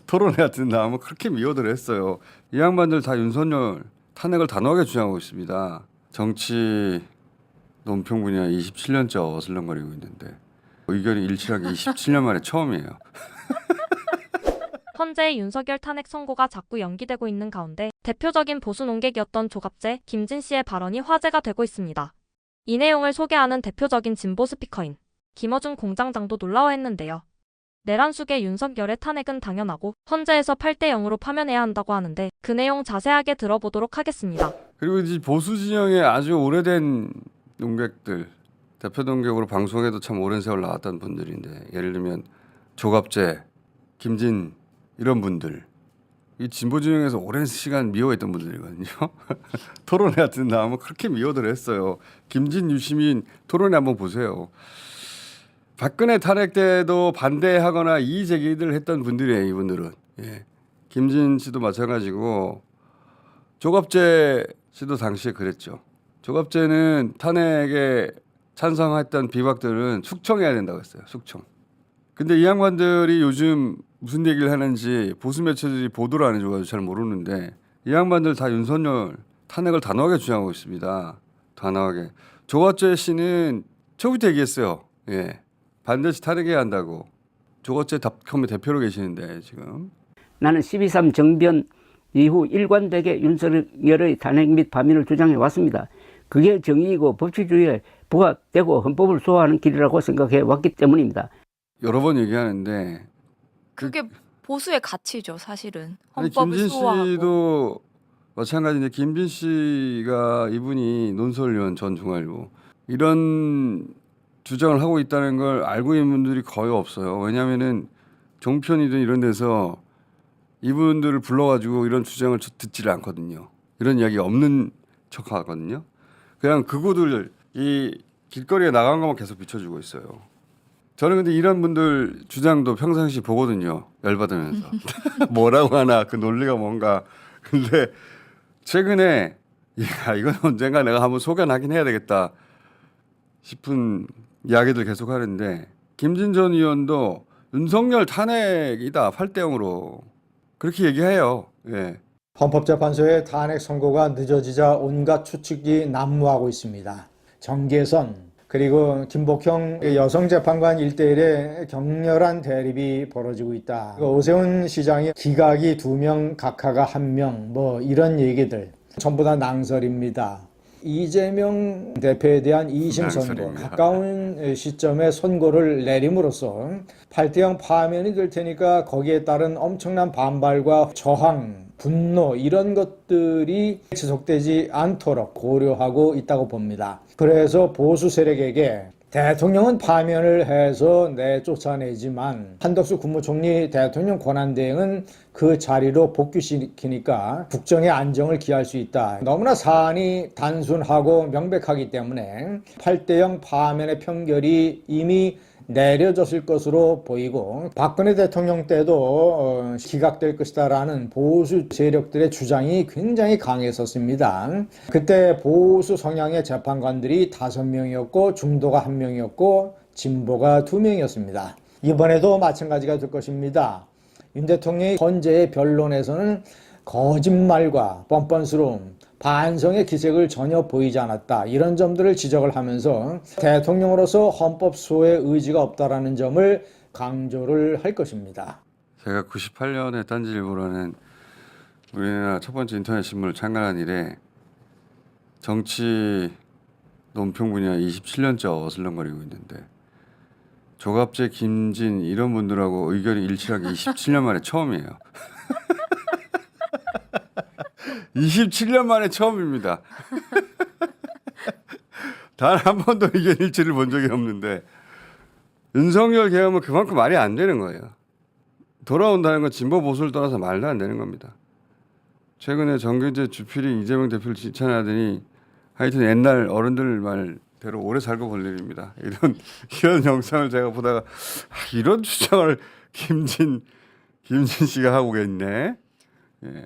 토론회 같은 나오면 그렇게 미워들 했어요. 이 양반들 다 윤석열 탄핵을 단호하게 주장하고 있습니다. 정치 논평 분야 27년째 어슬렁거리고 있는데 의견이 일치한 게 27년 만에 처음이에요. 현재 윤석열 탄핵 선고가 자꾸 연기되고 있는 가운데 대표적인 보수 논객이었던 조갑재, 김진 씨의 발언이 화제가 되고 있습니다. 이 내용을 소개하는 대표적인 진보 스피커인 김어준 공장장도 놀라워했는데요. 내란 속의 윤석열의 탄핵은 당연하고 헌재에서 8대 0으로 파면해야 한다고 하는데 그 내용 자세하게 들어보도록 하겠습니다. 그리고 이 보수 진영의 아주 오래된 논객들, 대표 논객으로 방송에도 참 오랜 세월 나왔던 분들인데 예를 들면 조갑재, 김진 이런 분들 이 진보 진영에서 오랜 시간 미워했던 분들이거든요. 토론회 같은 나오면 그렇게 미워들 했어요. 김진, 유시민 토론회 한번 보세요. 박근혜 탄핵 때도 반대하거나 이의 제기를 했던 분들이에요. 이분들은. 예. 김진 씨도 마찬가지고 조갑재 씨도 당시에 그랬죠. 조갑재는 탄핵에 찬성했던 비박들은 숙청해야 된다고 했어요. 숙청. 근데 이 양반들이 요즘 무슨 얘기를 하는지 보수 매체들이 보도를 안 해줘가지고 잘 모르는데 이 양반들 다 윤석열 탄핵을 단호하게 주장하고 있습니다. 단호하게. 조갑재 씨는 처음부터 얘기했어요. 예. 반드시 탄핵해야 한다고. 조갑재닷컴의 대표로 계시는데 지금. 나는 12.3 정변 이후 일관되게 윤석열의 탄핵 및 파면을 주장해 왔습니다. 그게 정의이고 법치주의에 부합되고 헌법을 수호하는 길이라고 생각해 왔기 때문입니다. 여러 번 얘기하는데 그게 보수의 가치죠, 사실은. 아니, 헌법을 김진 수호하고. 씨도 마찬가지인데 김진 씨가 이분이 논설위원 전 중앙일보 이런 주장을 하고 있다는 걸 알고 있는 분들이 거의 없어요. 왜냐하면은 종편이든 이런 데서 이분들을 불러가지고 이런 주장을 듣지를 않거든요. 이런 이야기 없는 척하거든요. 그냥 그구들 이 길거리에 나간 것만 계속 비춰주고 있어요. 저는 근데 이런 분들 주장도 평상시 보거든요. 열받으면서. 뭐라고 하나 그 논리가 뭔가. 근데 최근에 야 이건 언젠가 내가 한번 소견하긴 해야 되겠다 싶은 이야기들 계속 하는데 김진 전 의원도 윤석열 탄핵이다 8대 0으로 그렇게 얘기해요. 예. 헌법재판소의 탄핵 선고가 늦어지자 온갖 추측이 난무하고 있습니다. 정계선 그리고 김복형 여성재판관 일대일에 격렬한 대립이 벌어지고 있다. 오세훈 시장이 기각이 2명, 각하가 1명 뭐 이런 얘기들 전부 다 낭설입니다. 이재명 대표에 대한 2심 선고 가까운 시점에 선고를 내림으로써 8대 0 파면이 될 테니까 거기에 따른 엄청난 반발과 저항, 분노 이런 것들이 지속되지 않도록 고려하고 있다고 봅니다. 그래서 보수 세력에게 대통령은 파면을 해서 내쫓아내지만 한덕수 국무총리 대통령 권한대행은 그 자리로 복귀시키니까 국정의 안정을 기할 수 있다. 너무나 사안이 단순하고 명백하기 때문에 8대 0 파면의 평결이 이미 내려졌을 것으로 보이고 박근혜 대통령 때도 기각될 것이다라는 보수 세력들의 주장이 굉장히 강했었습니다. 그때 보수 성향의 재판관들이 5명이었고 중도가 1명이었고 진보가 2명이었습니다. 이번에도 마찬가지가 될 것입니다. 윤 대통령의 헌재의 변론에서는 거짓말과 뻔뻔스러움, 반성의 기색을 전혀 보이지 않았다. 이런 점들을 지적을 하면서 대통령으로서 헌법 수호의 의지가 없다라는 점을 강조를 할 것입니다. 제가 98년에 딴지일보라는 우리나라 첫 번째 인터넷 신문을 창간한 이래 정치 논평 분야 27년째 어슬렁거리고 있는데 조갑재, 김진 이런 분들하고 의견이 일치한 게 27년 만에 처음이에요. 27년 만에 처음입니다. 단 한 번도 의견 일치를 본 적이 없는데 윤석열 계엄은 그만큼 말이 안 되는 거예요. 돌아온다는 건 진보 보수를 떠나서 말도 안 되는 겁니다. 최근에 정경재 주필이 이재명 대표를 칭찬하더니 하여튼 옛날 어른들 말대로 오래 살고 볼 일입니다. 이런 영상을 제가 보다가 이런 주장을 김진 씨가 하고 있네. 예.